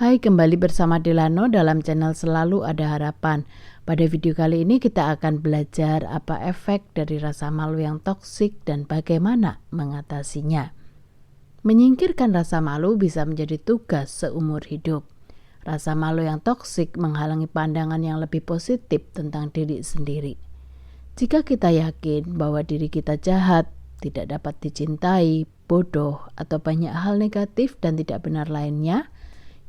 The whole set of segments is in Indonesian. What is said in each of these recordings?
Hai, kembali bersama Delano dalam channel Selalu Ada Harapan. Pada video kali ini kita akan belajar apa efek dari rasa malu yang toksik dan bagaimana mengatasinya. Menyingkirkan rasa malu bisa menjadi tugas seumur hidup. Rasa malu yang toksik menghalangi pandangan yang lebih positif tentang diri sendiri. Jika kita yakin bahwa diri kita jahat, tidak dapat dicintai, bodoh, atau banyak hal negatif dan tidak benar lainnya,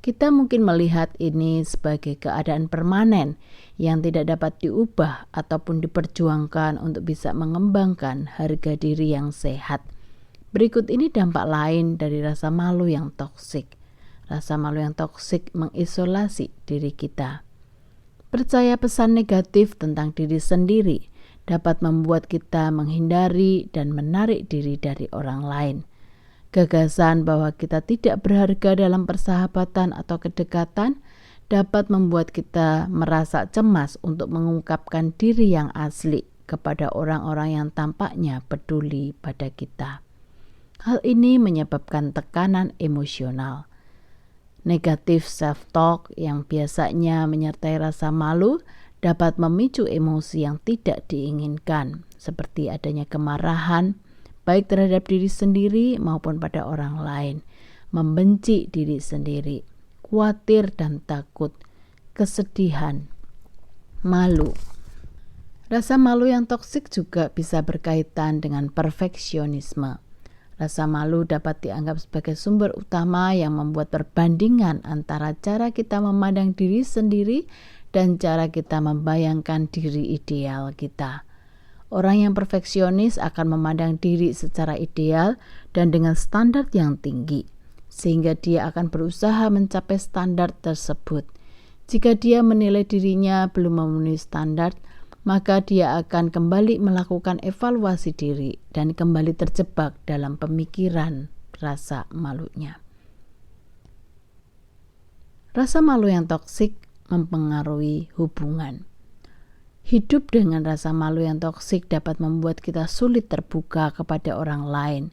kita mungkin melihat ini sebagai keadaan permanen yang tidak dapat diubah ataupun diperjuangkan untuk bisa mengembangkan harga diri yang sehat. Berikut ini dampak lain dari rasa malu yang toksik. Rasa malu yang toksik mengisolasi diri kita. Percaya pesan negatif tentang diri sendiri dapat membuat kita menghindari dan menarik diri dari orang lain. Gagasan bahwa kita tidak berharga dalam persahabatan atau kedekatan dapat membuat kita merasa cemas untuk mengungkapkan diri yang asli kepada orang-orang yang tampaknya peduli pada kita. Hal ini menyebabkan tekanan emosional. Negatif self-talk yang biasanya menyertai rasa malu dapat memicu emosi yang tidak diinginkan, seperti adanya kemarahan, baik terhadap diri sendiri maupun pada orang lain, membenci diri sendiri, khawatir dan takut, kesedihan, malu. Rasa malu yang toksik juga bisa berkaitan dengan perfeksionisme. Rasa malu dapat dianggap sebagai sumber utama yang membuat perbandingan antara cara kita memandang diri sendiri dan cara kita membayangkan diri ideal kita. Orang yang perfeksionis akan memandang diri secara ideal dan dengan standar yang tinggi, sehingga dia akan berusaha mencapai standar tersebut. Jika dia menilai dirinya belum memenuhi standar, maka dia akan kembali melakukan evaluasi diri dan kembali terjebak dalam pemikiran rasa malunya. Rasa malu yang toksik mempengaruhi hubungan. Hidup dengan rasa malu yang toksik dapat membuat kita sulit terbuka kepada orang lain.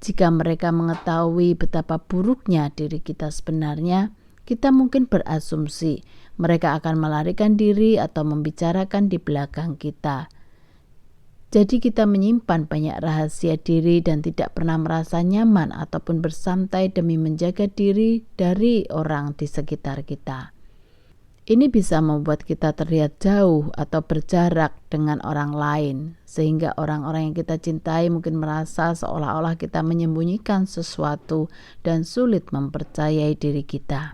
Jika mereka mengetahui betapa buruknya diri kita sebenarnya, kita mungkin berasumsi mereka akan melarikan diri atau membicarakan di belakang kita. Jadi kita menyimpan banyak rahasia diri dan tidak pernah merasa nyaman ataupun bersantai demi menjaga diri dari orang di sekitar kita. Ini bisa membuat kita terlihat jauh atau berjarak dengan orang lain, sehingga orang-orang yang kita cintai mungkin merasa seolah-olah kita menyembunyikan sesuatu dan sulit mempercayai diri kita.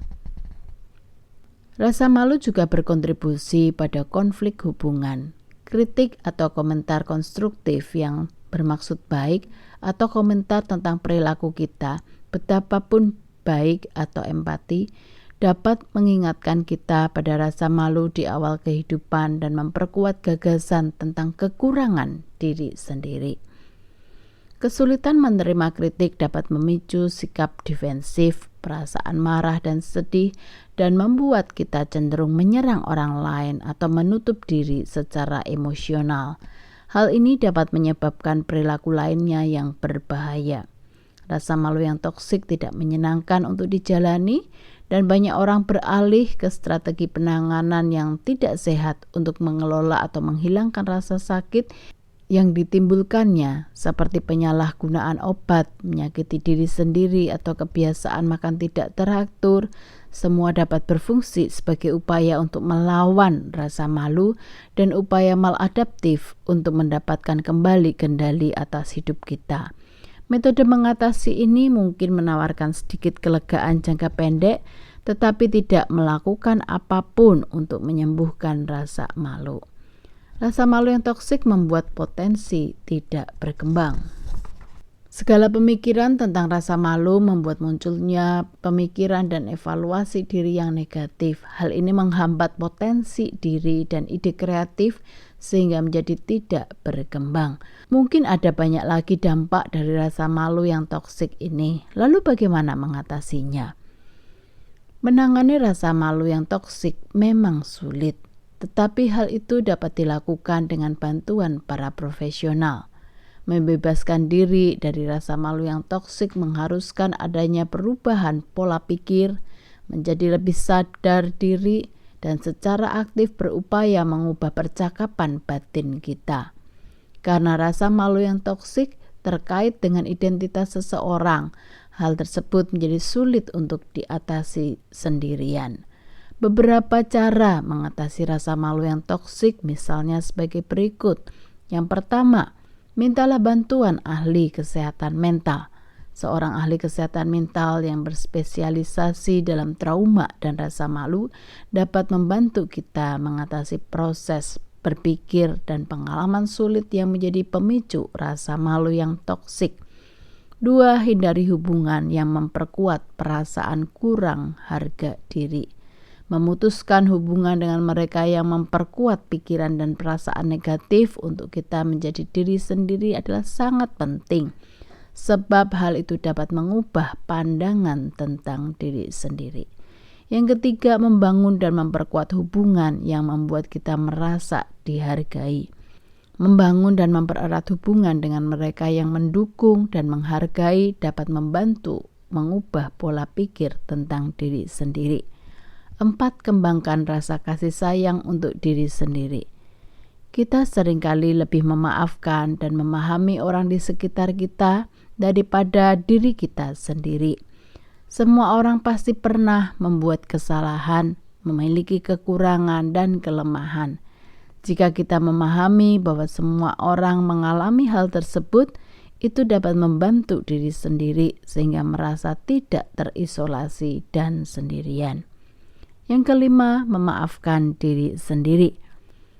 Rasa malu juga berkontribusi pada konflik hubungan. Kritik atau komentar konstruktif yang bermaksud baik atau komentar tentang perilaku kita, betapapun baik atau empati, dapat mengingatkan kita pada rasa malu di awal kehidupan dan memperkuat gagasan tentang kekurangan diri sendiri. Kesulitan menerima kritik dapat memicu sikap defensif, perasaan marah dan sedih, dan membuat kita cenderung menyerang orang lain atau menutup diri secara emosional. Hal ini dapat menyebabkan perilaku lainnya yang berbahaya. Rasa malu yang toksik tidak menyenangkan untuk dijalani, dan banyak orang beralih ke strategi penanganan yang tidak sehat untuk mengelola atau menghilangkan rasa sakit yang ditimbulkannya, seperti penyalahgunaan obat, menyakiti diri sendiri, atau kebiasaan makan tidak teratur. Semua dapat berfungsi sebagai upaya untuk melawan rasa malu dan upaya maladaptif untuk mendapatkan kembali kendali atas hidup kita. Metode mengatasi ini mungkin menawarkan sedikit kelegaan jangka pendek, tetapi tidak melakukan apapun untuk menyembuhkan rasa malu. Rasa malu yang toksik membuat potensi tidak berkembang. Segala pemikiran tentang rasa malu membuat munculnya pemikiran dan evaluasi diri yang negatif. Hal ini menghambat potensi diri dan ide kreatif sehingga menjadi tidak berkembang. Mungkin ada banyak lagi dampak dari rasa malu yang toksik ini. Lalu bagaimana mengatasinya? Menangani rasa malu yang toksik memang sulit, tetapi hal itu dapat dilakukan dengan bantuan para profesional. Membebaskan diri dari rasa malu yang toksik mengharuskan adanya perubahan pola pikir, menjadi lebih sadar diri, dan secara aktif berupaya mengubah percakapan batin kita. Karena rasa malu yang toksik terkait dengan identitas seseorang, hal tersebut menjadi sulit untuk diatasi sendirian. Beberapa cara mengatasi rasa malu yang toksik misalnya sebagai berikut. Yang pertama, mintalah bantuan ahli kesehatan mental. Seorang ahli kesehatan mental yang berspesialisasi dalam trauma dan rasa malu dapat membantu kita mengatasi proses berpikir dan pengalaman sulit yang menjadi pemicu rasa malu yang toksik. 2. Hindari hubungan yang memperkuat perasaan kurang harga diri. Memutuskan hubungan dengan mereka yang memperkuat pikiran dan perasaan negatif untuk kita menjadi diri sendiri adalah sangat penting, sebab hal itu dapat mengubah pandangan tentang diri sendiri. Yang ketiga, membangun dan memperkuat hubungan yang membuat kita merasa dihargai. Membangun dan mempererat hubungan dengan mereka yang mendukung dan menghargai dapat membantu mengubah pola pikir tentang diri sendiri. 4. Kembangkan rasa kasih sayang untuk diri sendiri. Kita seringkali lebih memaafkan dan memahami orang di sekitar kita daripada diri kita sendiri. Semua orang pasti pernah membuat kesalahan, memiliki kekurangan dan kelemahan. Jika kita memahami bahwa semua orang mengalami hal tersebut, itu dapat membantu diri sendiri sehingga merasa tidak terisolasi dan sendirian. Yang kelima, memaafkan diri sendiri.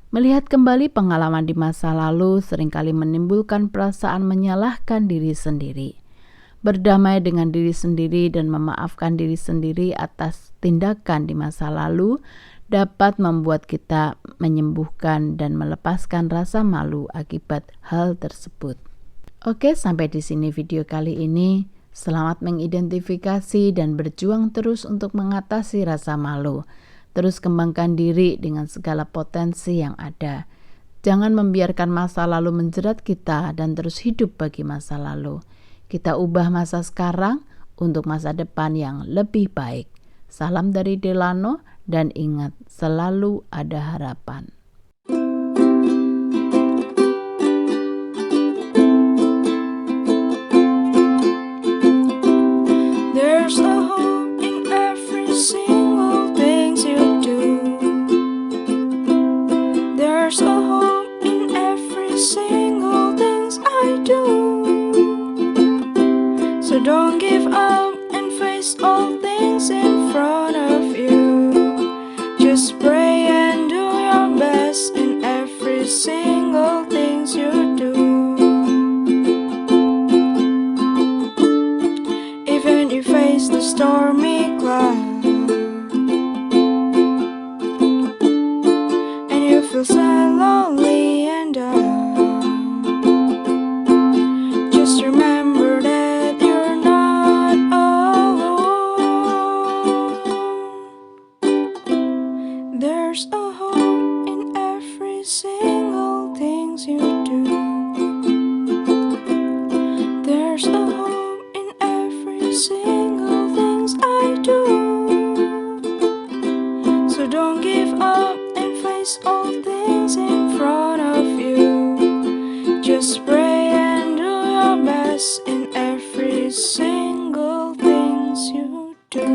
Melihat kembali pengalaman di masa lalu seringkali menimbulkan perasaan menyalahkan diri sendiri. Berdamai dengan diri sendiri dan memaafkan diri sendiri atas tindakan di masa lalu dapat membuat kita menyembuhkan dan melepaskan rasa malu akibat hal tersebut. Oke, sampai di sini video kali ini. Selamat mengidentifikasi dan berjuang terus untuk mengatasi rasa malu. Terus kembangkan diri dengan segala potensi yang ada. Jangan membiarkan masa lalu menjerat kita dan terus hidup bagi masa lalu. Kita ubah masa sekarang untuk masa depan yang lebih baik. Salam dari Delano dan ingat, selalu ada harapan. There's a hope in every single thing you do. There's a hope in every single thing I do. So don't give up and face all things in front of you. Just pray and do your best in every single thing you do. Even if you face the stormy cloud and you feel sad, lonely and down, just remember that you're not alone. There's a hope in every single thing you do. There's a hope in every single things I do. So don't give up and face all things in front of you. Just pray and do your best in every single things you do.